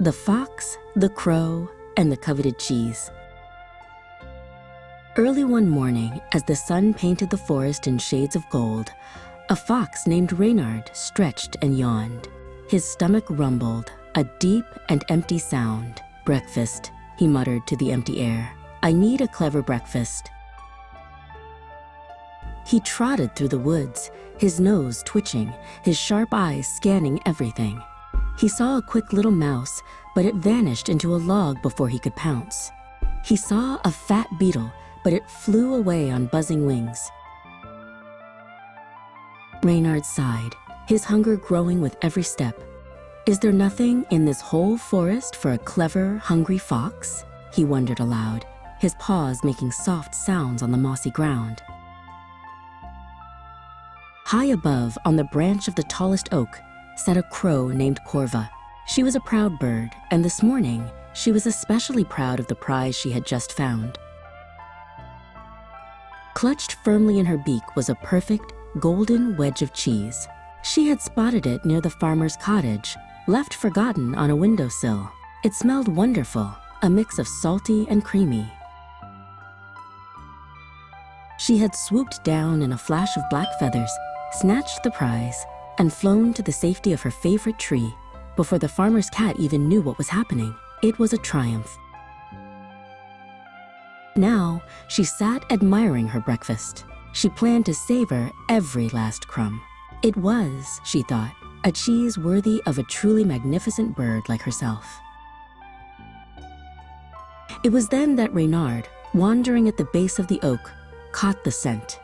The fox, the crow, and the coveted cheese. Early one morning, as the sun painted the forest in shades of gold, a fox named Reynard stretched and yawned. His stomach rumbled, a deep and empty sound. "Breakfast," he muttered to the empty air. "I need a clever breakfast." He trotted through the woods, his nose twitching, his sharp eyes scanning everything. He saw a quick little mouse, but it vanished into a log before he could pounce. He saw a fat beetle, but it flew away on buzzing wings. Reynard sighed, his hunger growing with every step. Is there nothing in this whole forest for a clever, hungry fox? He wondered aloud, his paws making soft sounds on the mossy ground. High above, on the branch of the tallest oak, sat a crow named Corva. She was a proud bird, and this morning, she was especially proud of the prize she had just found. Clutched firmly in her beak was a perfect, golden wedge of cheese. She had spotted it near the farmer's cottage, left forgotten on a windowsill. It smelled wonderful, a mix of salty and creamy. She had swooped down in a flash of black feathers, snatched the prize, and flown to the safety of her favorite tree before the farmer's cat even knew what was happening. It was a triumph. Now, she sat admiring her breakfast. She planned to savor every last crumb. It was, she thought, a cheese worthy of a truly magnificent bird like herself. It was then that Reynard, wandering at the base of the oak, caught the scent.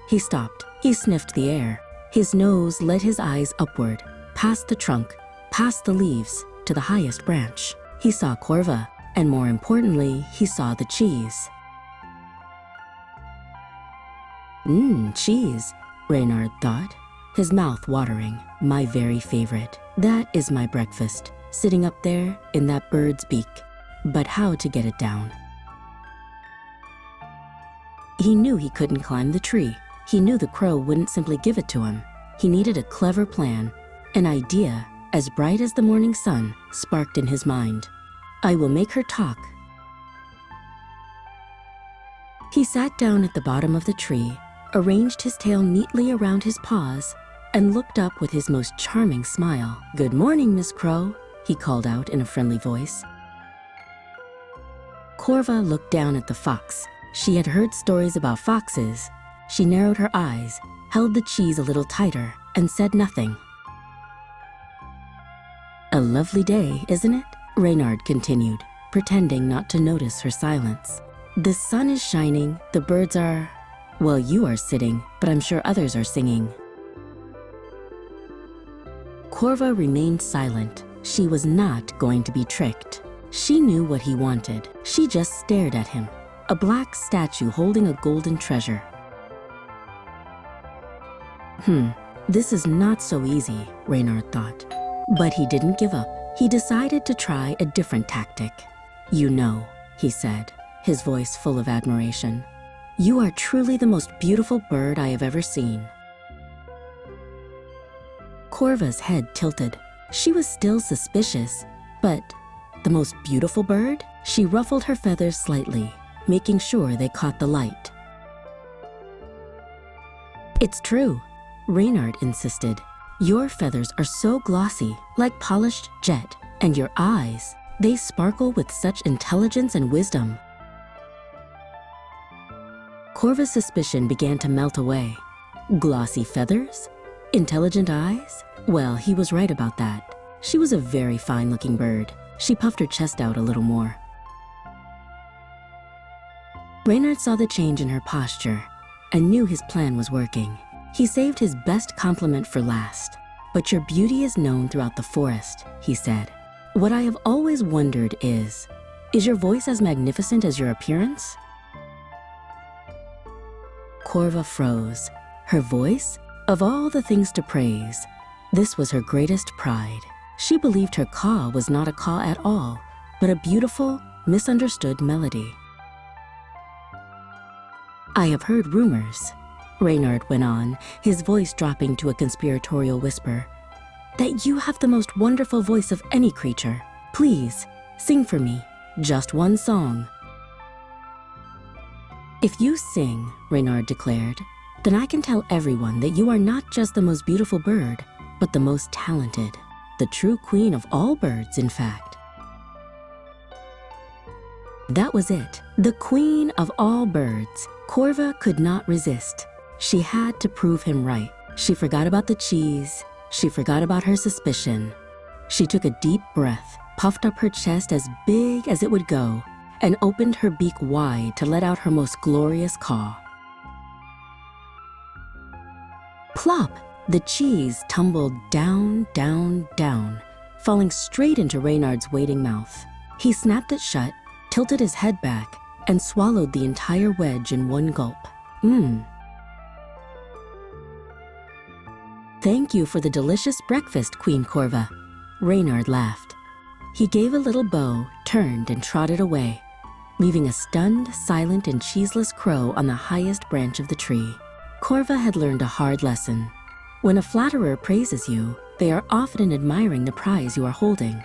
He stopped. He sniffed the air. His nose led his eyes upward, past the trunk, past the leaves, to the highest branch. He saw Corva, and more importantly, he saw the cheese. Cheese, Reynard thought, his mouth watering. My very favorite. That is my breakfast, sitting up there in that bird's beak. But how to get it down? He knew he couldn't climb the tree. He knew the crow wouldn't simply give it to him. He needed a clever plan. An idea, as bright as the morning sun, sparked in his mind. I will make her talk. He sat down at the bottom of the tree, arranged his tail neatly around his paws, and looked up with his most charming smile. "Good morning, Miss Crow," he called out in a friendly voice. Corva looked down at the fox. She had heard stories about foxes. She narrowed her eyes, held the cheese a little tighter, and said nothing. "A lovely day, isn't it?" Reynard continued, pretending not to notice her silence. "The sun is shining, the birds are... well, you are sitting, but I'm sure others are singing." Corva remained silent. She was not going to be tricked. She knew what he wanted. She just stared at him, a black statue holding a golden treasure. This is not so easy, Reynard thought. But he didn't give up. He decided to try a different tactic. "You know," he said, his voice full of admiration, "you are truly the most beautiful bird I have ever seen." Corva's head tilted. She was still suspicious, but the most beautiful bird? She ruffled her feathers slightly, making sure they caught the light. "It's true," Reynard insisted. "Your feathers are so glossy, like polished jet, and your eyes, they sparkle with such intelligence and wisdom." Corva's suspicion began to melt away. Glossy feathers? Intelligent eyes? Well, he was right about that. She was a very fine-looking bird. She puffed her chest out a little more. Reynard saw the change in her posture and knew his plan was working. He saved his best compliment for last. "But your beauty is known throughout the forest," he said. "What I have always wondered is your voice as magnificent as your appearance?" Corva froze. Her voice? Of all the things to praise, this was her greatest pride. She believed her caw was not a caw at all, but a beautiful, misunderstood melody. "I have heard rumors," Reynard went on, his voice dropping to a conspiratorial whisper, "that you have the most wonderful voice of any creature, Please, sing for me, just one song." "If you sing," Reynard declared, "then I can tell everyone that you are not just the most beautiful bird, but the most talented, the true queen of all birds, in fact." That was it. The queen of all birds. Corva could not resist. She had to prove him right. She forgot about the cheese. She forgot about her suspicion. She took a deep breath, puffed up her chest as big as it would go, and opened her beak wide to let out her most glorious caw. Plop! The cheese tumbled down, down, down, falling straight into Reynard's waiting mouth. He snapped it shut, tilted his head back, and swallowed the entire wedge in one gulp. "Thank you for the delicious breakfast, Queen Corva." Reynard laughed. He gave a little bow, turned, and trotted away, leaving a stunned, silent, and cheeseless crow on the highest branch of the tree. Corva had learned a hard lesson. When a flatterer praises you, they are often admiring the prize you are holding.